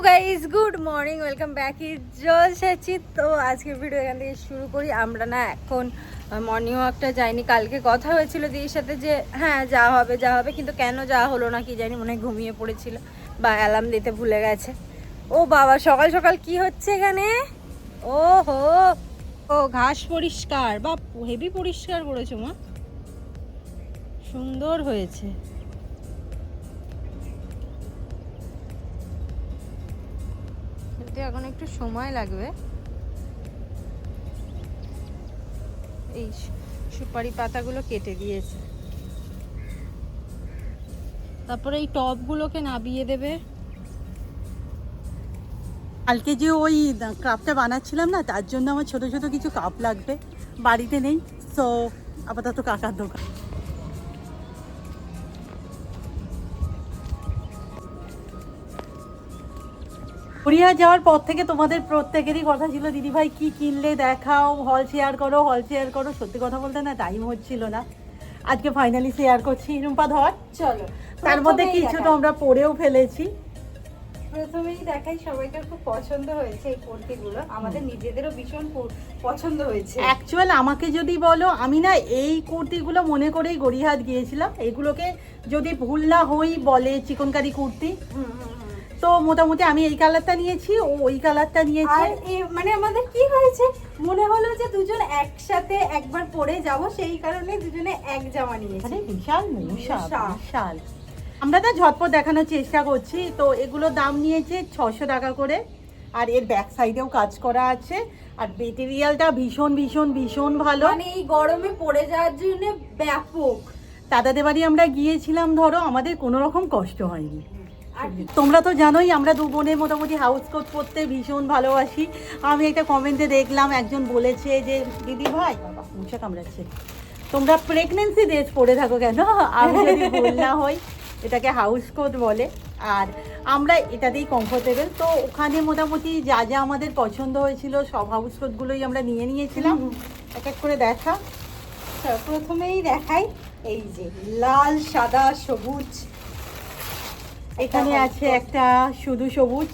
Guys good morning, welcome back is জলসাচি। তো আজকের ভিডিও এখান থেকে শুরু করি। আমরা না এখন মর্নিং ওয়াকটা যাইনি। কালকে কথা হয়েছিল দিদির সাথে যে হ্যাঁ যাওয়া হবে, কিন্তু কেন যাওয়া হলো না কি জানি, মনে হয় ঘুমিয়ে পড়েছিল বা অ্যালার্ম দিতে ভুলে গেছে। ও বাবা, সকাল সকাল কি হচ্ছে এখানে? ও হো, ও ঘাস পরিষ্কার বা হেভি পরিষ্কার করেছো মা, সুন্দর হয়েছে। এখন একটু সময় লাগবে। এই সুপারি পাতাগুলো কেটে দিয়েছে, তারপরে এই টবগুলোকে নাবিয়ে দেবে। কালকে যে ওই কাপটা বানাচ্ছিলাম না, তার জন্য আমার ছোট ছোট কিছু কাপ লাগবে, বাড়িতে নেই। সো আপাতত কাকার দোকান। কোরিয়া যাওয়ার পর থেকে তোমাদের প্রত্যেকেরই কথা ছিল দিদি ভাই কি কিনলে দেখাও, হল শেয়ার করো। সত্যি কথা বলতে না, টাইম হচ্ছিল না। আজকে ফাইনালি শেয়ার করছি। রুম্পা ধর, চলো। তার মধ্যে কিছু তো আমরা পরেও ফেলেছি। প্রথমেই দেখাই, সবাইকার খুব পছন্দ হয়েছে এই কুর্তিগুলো, আমাদের নিজেদেরও ভীষণ পছন্দ হয়েছে। অ্যাকচুয়াল আমাকে যদি বলো, আমি না এই কুর্তিগুলো মনে করেই গড়িয়াহাট গিয়েছিলাম। এগুলোকে যদি ভুল না হই বলে চিকনকারি কুর্তি। তো মোটামুটি আমি এই কালারটা নিয়েছি, ও ওই কালারটা নিয়েছে। আর মানে আমাদের কি হয়েছে, মনে হলো যে দুজন একসাথে একবার পরে যাব, সেই কারণে দুজনে এক জামা নিয়েছি। বিশাল বিশাল। আমরা তো ঝটপট দেখানোর চেষ্টা করছি। তো এগুলোর দাম নিয়েছে 600 টাকা করে। আর এর ব্যাক সাইডেও কাজ করা আছে। আর মেটেরিয়ালটা ভীষণ ভীষণ ভীষণ ভালো, মানে এই গরমে পরে যাওয়ার জন্য ব্যাপক। দাদাদের বাড়ি আমরা গিয়েছিলাম, ধরো আমাদের কোনো রকম কষ্ট হয়নি। তোমরা তো জানোই আমরা দু বোনে মোটামুটি হাউস কোট পরতে ভীষণ ভালোবাসি। আমি একটা কমেন্টে দেখলাম, একজন বলেছে যে দিদি ভাই, বাবা মশা কামড়াচ্ছে, তোমরা প্রেগনেন্সি ড্রেস পরে থাকো কেন? আমি যদি ভুল না হই এটাকে হাউস কোট বলে। আর আমরা এটাতেই কমফোর্টেবল। তো ওখানে মোটামুটি যা যা আমাদের পছন্দ হয়েছিল সব হাউস কোটগুলোই আমরা নিয়ে নিয়েছিলাম। এক এক করে দেখা। প্রথমেই দেখাই, এই যে লাল সাদা সবুজ। এখানে আছে একটা শুধু সবুজ,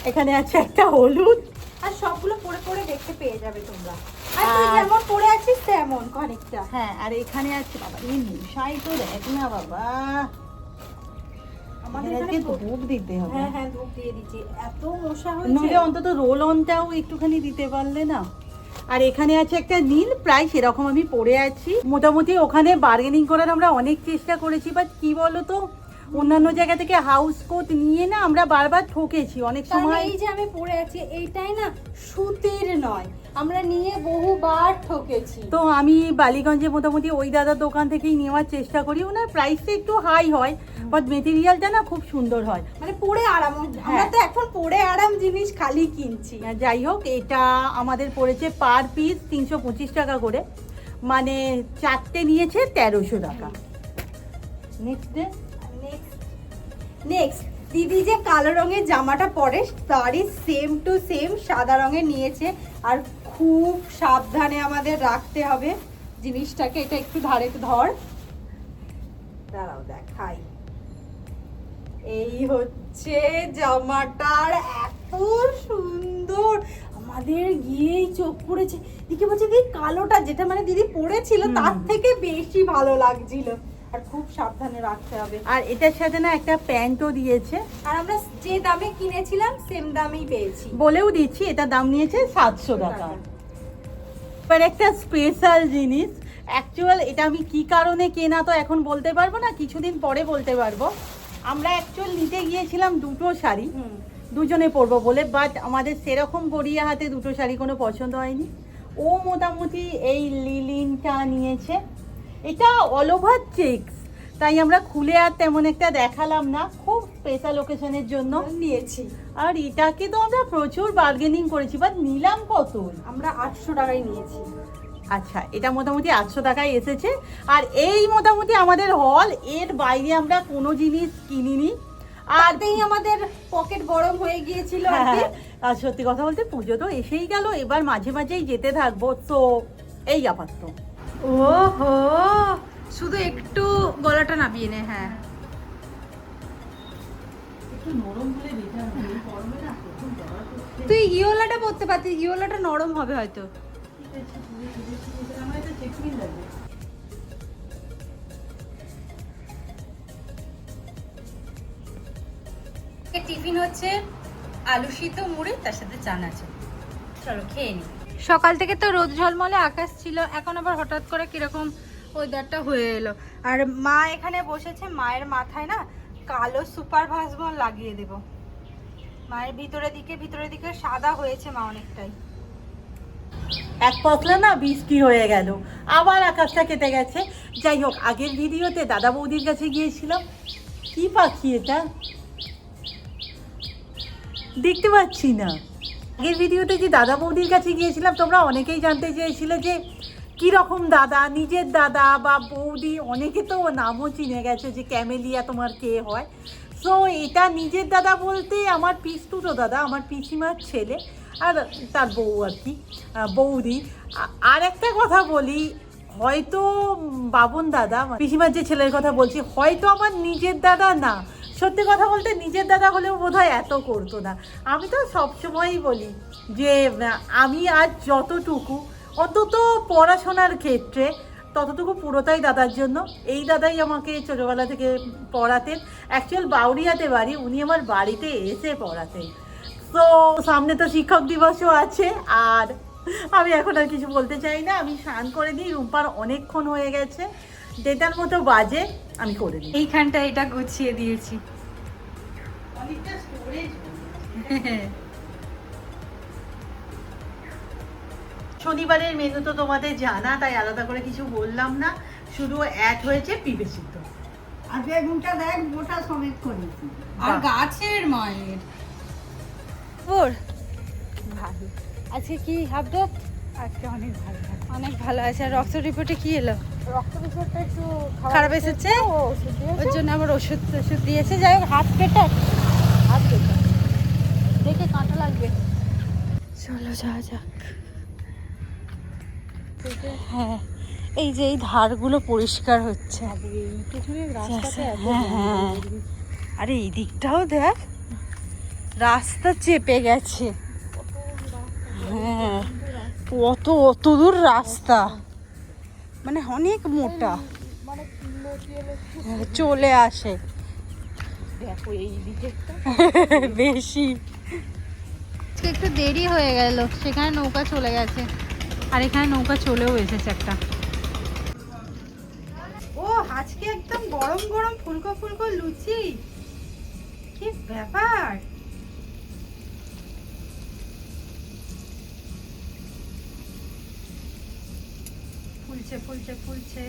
এখানে আছে একটা হলুদ। আর সবগুলো পরে পরে দেখতে পেয়ে যাবে তোমরা। আর তুই যেমন পরে আছিস তেমন খানিকটা। হ্যাঁ, আর এখানে আছে বাবা এই মশাই, তো দেখ না বাবা, আমাদের এখানে ধূপ দিতে হবে। হ্যাঁ হ্যাঁ, ধূপ দিয়ে দিচ্ছি, এত মশা হয়েছে। নইলে অন্তত রোল অনটাও একটুখানি দিতে পারলে না। আর এখানে আছে একটা নীল, প্রায় সেরকম আমি পরে আছি। মোটামুটি ওখানে বার্গেনিং করার আমরা অনেক চেষ্টা করেছি, বাট কি বলতো, অন্যান্য জায়গা থেকে হাউস কোট নিয়ে না আমরা বারবার ঠকেছি অনেক সময়। এই যে আমি পরে আছি এইটাই না সুতির নয়, আমরা নিয়ে বহুবার ঠকেছি। তো আমি বালিগঞ্জে মোটামুটি ওই দাদার দোকান থেকেই নেওয়ার চেষ্টা করি। ওনার প্রাইসটা একটু হাই হয়, বাট মেটেরিয়ালটা না খুব সুন্দর হয়, মানে পরে আরাম। আমরা তো এখন পরে আরাম জিনিস খালি কিনছি। যাই হোক, এটা আমাদের পড়েছে পার পিস 325 টাকা করে, মানে চারটে নিয়েছে 1300 টাকা। নেক্সট দিদি যে কালো রঙের জামাটা পরে তারই সেম টু সেম সাদা রঙের নিয়েছে। আর খুব সাবধানে আমাদের রাখতে হবে জিনিসটাকে। এটা একটু ধারে ধর, দাঁড়াও দেখাই। এই হচ্ছে জামাটার, এত সুন্দর, আমাদের গিয়েই চোখ পড়েছে। দিকে বলছে দিদি কালোটা, যেটা মানে দিদি পরেছিল তার থেকে বেশি ভালো লাগছিল। আর খুব সাবধানে রাখতে হবে। আর এটার সাথে না একটা প্যান্টও দিয়েছে। আর আমরা যে দামে কিনেছিলাম সেম দামেই পেয়েছি। বলেও দিচ্ছি, এটা দাম নিয়েছে 700 টাকা। এবার একটা স্পেশাল জিনিস, অ্যাকচুয়াল এটা আমি কি কারণে কেনা তো এখন বলতে পারবো না, কিছুদিন পরে বলতে পারবো। আমরা অ্যাকচুয়াল নিতে গিয়েছিলাম দুটো শাড়ি, দুজনে পরবো বলে, বাট আমাদের সেরকম গড়িয়াহাটে দুটো শাড়ি কোনো পছন্দ হয়নি। ও মোটামুটি এই লিলিনটা নিয়েছে, এটা অল ওভার চেকস, তাই আমরা খুলে আর তেমন একটা দেখালাম না, খুব স্পেশাল ওকেশনের জন্য নিয়েছি। আর এটাকে তো আমরা প্রচুর বার্গেনিং করেছি, বাট নিলাম কত? আমরা 800 টাকায় নিয়েছি। আচ্ছা, এটা মোটামুটি 800 টাকায় এসেছে। আর এই মোটামুটি আমাদের হল, এর বাইরে আমরা কোনো জিনিস কিনিনি। আর আমাদের পকেট গরম হয়ে গিয়েছিল। আর সত্যি কথা বলতে পুজো তো এসেই গেল, এবার মাঝে মাঝেই যেতে থাকবো। তো এই আপাতত। ওহো, শুধু একটু গলাটা নামিয়ে নে। হ্যাঁ, একটু নরম হলে বেটার হয়, এই গরমে না প্রথম ব্যবহার করতে। তুই ইয়োলাটা পরতে পারতিস, ইয়োলাটা নরম হবে হয়তো। ঠিক আছে, বুঝেছি, আমার এটা চেকমিন লাগবে। টিফিন হচ্ছে আলু সিদ্ধ মুড়ি, তার সাথে চানাচুর। চলো খেয়ে নি। সকাল থেকে তো রোদ ঝলমলে আকাশ ছিল, এখন আবার হঠাৎ করে কিরকম ওয়েদারটা হয়ে এলো। আর মা এখানে বসেছে, মায়ের মাথায় না কালো সুপার ভাসবন লাগিয়ে দেব। মায়ের ভিতরের দিকে সাদা হয়েছে মা অনেকটাই। এক পশলা না বৃষ্টি হয়ে গেল, আবার আকাশটা কেটে গেছে। যাই হোক, আগের ভিডিওতে দাদা বৌদির কাছে গিয়েছিলাম। কি পাখি এটা দেখতে পাচ্ছি না। আগের ভিডিওতে যে দাদা বৌদির কাছে গিয়েছিলাম, তোমরা অনেকেই জানতে চেয়েছিলে যে কীরকম দাদা, নিজের দাদা বা বৌদি, অনেকে তো নামও চিনে গেছে যে ক্যামেলিয়া তোমার কে হয়। সো এটা নিজের দাদা বলতে আমার পিস্তুতো দাদা, আমার পিসিমার ছেলে আর তার বউ আর কি, বৌদি। আর একটা কথা বলি, হয়তো বাবন দাদা, পিসিমার যে ছেলের কথা বলছি, হয়তো আমার নিজের দাদা না। সত্যি কথা বলতে নিজের দাদা হলেও বোধহয় এত করতো না। আমি তো সবসময়ই বলি যে আমি আজ যতটুকু, অন্তত পড়াশোনার ক্ষেত্রে, ততটুকু পুরোটাই দাদার জন্য। এই দাদাই আমাকে ছোটোবেলা থেকে পড়াতেন। অ্যাকচুয়াল বাউরিয়াতে বাড়ি, উনি আমার বাড়িতে এসে পড়াতেন। তো সামনে তো শিক্ষক দিবসও আছে, আর আমি এখন আর কিছু বলতে চাই না। আমি স্নান করে নিই, রুম্পার অনেকক্ষণ হয়ে গেছে, 1:30 মতো বাজে, আমি করে নিই। এইখানটা এটা গুছিয়ে দিয়েছি। অনেকটা স্টোরেজ। শনিবারের মেনু তো তোমাদের জানা, তাই আলাদা করে কিছু বললাম না। শুধু অ্যাড হয়েছে পিঁপে সিদ্ধ আর বেগুনটা দেখ মোটা সমেত করেছি। আর গাছের মায়ের ওর ভালো। আজকে কি আপডেট? আজকে অনেক ভালো লাগে। অনেক ভালো আছে। আর রক্ত রিপোর্টে কি এলো? রক্ত বিষয়টা একটু খারাপ এসেছে, ও ওষুধ দিয়েছে। ওর জন্য আবার ওষুধ দিয়েছে। যাই হোক, হাত কেটে হাত দেখে দেখে কাঁটা লাগবে। চলো যাওয়া যাক। হ্যাঁ, এই যে এই ধারগুলো পরিষ্কার হচ্ছে। এইটুকুনি রাস্তাতে এত হ্যাঁ হ্যাঁ, আরে এই দিকটাও দেখ, রাস্তা চেপে গেছে। হ্যাঁ, অত দূর রাস্তা, মানে অনেক মোটা, মানে লতিয়ে লতিয়ে চলে আসে। দেখো এই দিকে বেশি। একটু দেরি হয়ে গেল, সেখানে নৌকা চলে গেছে, আর এখানে নৌকা চলেও এসেছে একটা। ও আজকে একদম গরম গরম ফুলকো ফুলকো লুচি, কি ব্যাপার। ফুলছে ফুলছে ফুলছে।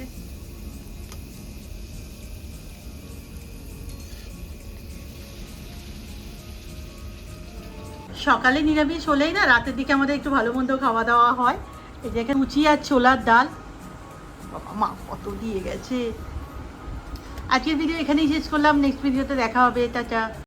সকালে নিরামিষ হলেই না রাতের দিকে আমাদের একটু ভালো মন্দ খাওয়া দাওয়া হয়। এই যে এখানে লুচি আর ছোলার ডাল। বাবা মা কত দিয়ে গেছে। আজকের ভিডিও এখানেই শেষ করলাম, নেক্সট ভিডিওতে দেখা হবে, টাটা।